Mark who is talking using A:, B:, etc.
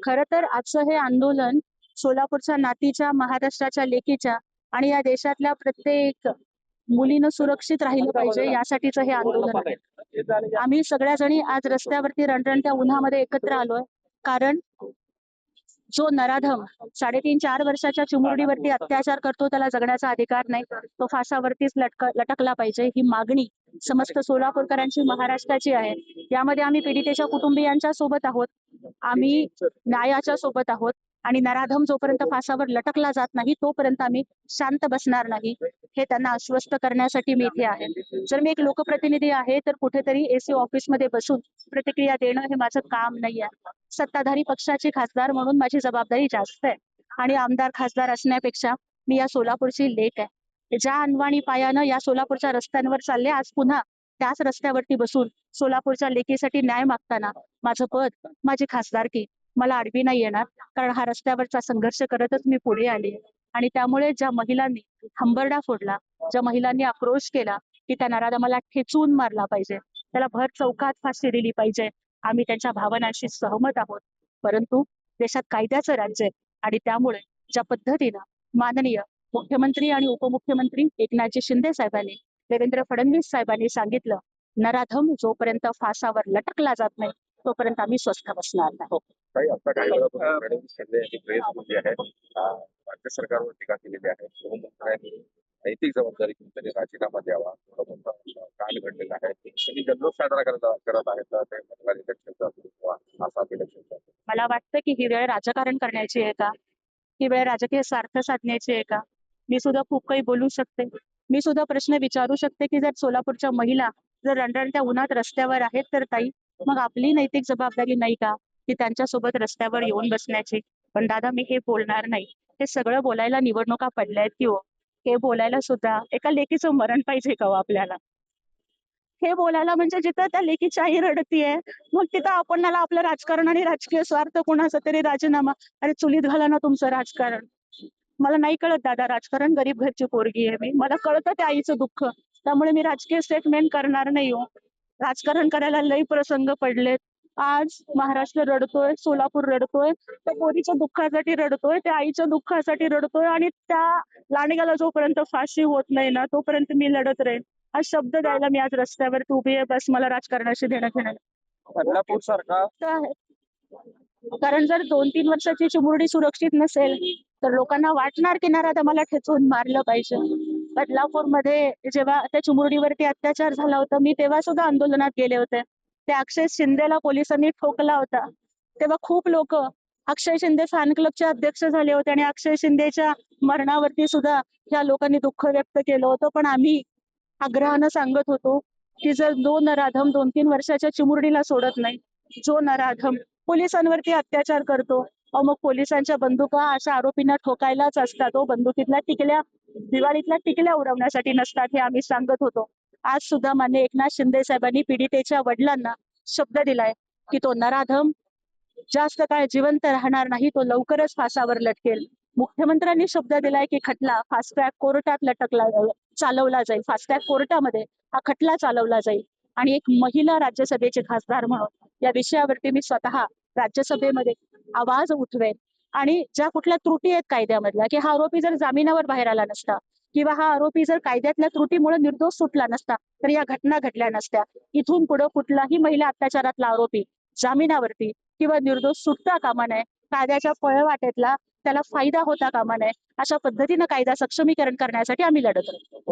A: खरं तर आजचं हे आंदोलन सोलापूरच्या नातीच्या, महाराष्ट्राच्या लेकीच्या आणि या देशातल्या प्रत्येक मुलीनं सुरक्षित राहिलं पाहिजे यासाठीचं हे आंदोलन आहे. आम्ही सगळ्या जणी आज रस्त्यावरती रणरणत्या उन्हामध्ये एकत्र आलोय, कारण जो नराधम 3.5-4 वर्षाच्या चिमुरडीवरती अत्याचार करतो त्याला जगण्याचा अधिकार नाही, तो फासावरतीच लटकला पाहिजे, ही मागणी समस्त सोलापूरकरांची, महाराष्ट्राची आहे. यामध्ये आम्ही पीडितेच्या कुटुंबियांच्या सोबत आहोत, आम्ही न्यायाच्या सोबत आहोत आणि नराधम जोपर्यंत फासावर लटकला जात नाही तोपर्यंत आम्ही शांत बसणार नाही, हे त्यांना आश्वस्त करण्यासाठी मी इथे आहे. जर मी एक लोकप्रतिनिधी आहे तर कुठेतरी एसी ऑफिसमध्ये बसून प्रतिक्रिया देणं हे माझं काम नाही आहे. सत्ताधारी पक्षाची खासदार म्हणून माझी जबाबदारी जास्त आहे आणि आमदार खासदार असण्यापेक्षा मी या सोलापूरची लेक आहे. ज्या अनवाणी पायानं या सोलापूरच्या रस्त्यांवर चालले, आज पुन्हा त्याच रस्त्यावरती बसून सोलापूरच्या लेकीसाठी न्याय मागताना माझं पद, माझी खासदारकी मला आडवी नाही येणार, कारण हा रस्त्यावरचा संघर्ष करतच मी पुढे आले. आणि त्यामुळे ज्या महिलांनी हंबरडा फोडला, ज्या महिलांनी आक्रोश केला की त्या नराधमाला ठेचून मारला पाहिजे, त्याला भर चौकात फाशी दिली पाहिजे, आम्ही त्यांच्या भावनांशी सहमत आहोत. परंतु देशात कायद्याचं राज्य आहे आणि त्यामुळे ज्या पद्धतीनं माननीय मुख्यमंत्री आणि उपमुख्यमंत्री एकनाथजी शिंदे साहेबांनी, देवेंद्र फडणवीस साहेबांनी सांगितलं, नराधम जोपर्यंत फासावर लटकला जात नाही तोपर्यंत आम्ही स्वस्थ बसणार नाही.
B: आता काही वेळापूर्वी फडणवीस शिंदे यांनी प्रेस बोलली आहे, राज्य सरकारवर टीका केलेली आहे. गृहमंत्र्यांनी नैतिक जबाबदारी घेऊन त्यांनी राजीनामा द्यावा, थोडं मोठं काल घडलेलं आहे. त्यांनी जल्लोष साजरा करत आहेत ते बंगाल इलेक्शनचा किंवा आसाम इलेक्शनचा.
A: मला वाटतं की ही वेळ राजकारण करण्याची आहे का, ही वेळ राजकीय स्वार्थ साधण्याची आहे का? मी सुद्धा खूप काही बोलू शकते, मी सुद्धा प्रश्न विचारू शकते की जर सोलापूरच्या महिला जर रणरणत्या उन्हात रस्त्यावर आहेत तर ताई, मग आपली नैतिक जबाबदारी नाही का की त्यांच्यासोबत रस्त्यावर येऊन बसण्याची? पण दादा, मी हे बोलणार नाही. हे सगळं बोलायला निवडणुका पडल्यात की हो, हे बोलायला सुद्धा एका लेकीचं मरण पाहिजे का हो आपल्याला? हे बोलायला म्हणजे जिथं त्या लेकीची आई रडतीये, मग तिथं आपणाला आपलं राजकारण आणि राजकीय स्वार्थ कोणाचा तरी राजीनामा. अरे चुलीत घाला ना तुमचं राजकारण. मला नाही कळत दादा, राजकारण गरीब घरची पोरगी आहे मी, मला कळतं त्या आईचं दुःख, त्यामुळे मी राजकीय स्टेटमेंट करणार नाही हो. राजकारण करायला लई प्रसंग पडलेत. आज महाराष्ट्र रडतोय, सोलापूर रडतोय, त्या पोरीच्या दुःखासाठी रडतोय, त्या आईच्या दुःखासाठी रडतोय आणि त्या लांडग्याला जोपर्यंत फाशी होत नाही ना तोपर्यंत मी लढत राहीन. हा शब्द द्यायला मी आज रस्त्यावरती उभी आहे. बस, मला राजकारणाशी देणं घेणं
B: बदलापूर सारखा
A: आहे. कारण जर 2-3 वर्षाची चिमुरडी सुरक्षित नसेल तर लोकांना वाटणार की नराधमाला ठेचून मारलं पाहिजे. बदलापूरमध्ये जेव्हा त्या चिमुरडीवरती अत्याचार झाला होता, मी तेव्हा सुद्धा आंदोलनात गेले होते. त्या अक्षय शिंदेला पोलिसांनी ठोकला होता, तेव्हा खूप लोक अक्षय शिंदे फॅन क्लबचे अध्यक्ष झाले होते आणि अक्षय शिंदेच्या मरणावरती सुद्धा या लोकांनी दुःख व्यक्त केलं होतं. पण आम्ही आग्रहानं सांगत होतो की जर जो नराधम 2-3 वर्षाच्या चिमुरडीला सोडत नाही, जो नराधम पोलिसांवरती अत्याचार करतो, मग पोलिसांच्या बंदुका अशा आरोपींना ठोकायलाच असतात. तो बंदुकीतल्या टिकल्या, दिवाळीतल्या टिकल्या उडवण्यासाठी नसतात, हे आम्ही सांगत होतो. आज सुद्धा माननीय एकनाथ शिंदे साहेबांनी पीडितेच्या वडिलांना शब्द दिलाय की तो नराधम जास्त काळ जिवंत राहणार नाही, तो लवकरच फासावर लटकेल. मुख्यमंत्र्यांनी शब्द दिलाय की खटला फास्ट ट्रॅक कोर्टात चालवला जाईल, फास्ट ट्रॅक कोर्टामध्ये हा खटला चालवला जाईल. आणि एक महिला राज्यसभेचे खासदार म्हणून या विषयावरती मी स्वतः राज्यसभेमध्ये आवाज उठवेन आणि ज्या कुठल्या त्रुटी आहेत कायद्यामधल्या, की हा आरोपी जर जामिनावर बाहेर आला नसता किंवा हा आरोपी जर कायद्यातल्या त्रुटीमुळे निर्दोष सुटला नसता तर या घटना घडल्या नसत्या. इथून पुढे कुठलाही महिला अत्याचारातला आरोपी जामिनावरती किंवा निर्दोष सुटता कामा नये, कायद्याच्या पळवाटेतला त्याला फायदा होता कामा नये, अशा पद्धतीनं कायदा सक्षमीकरण करण्यासाठी आम्ही लढत राहतो.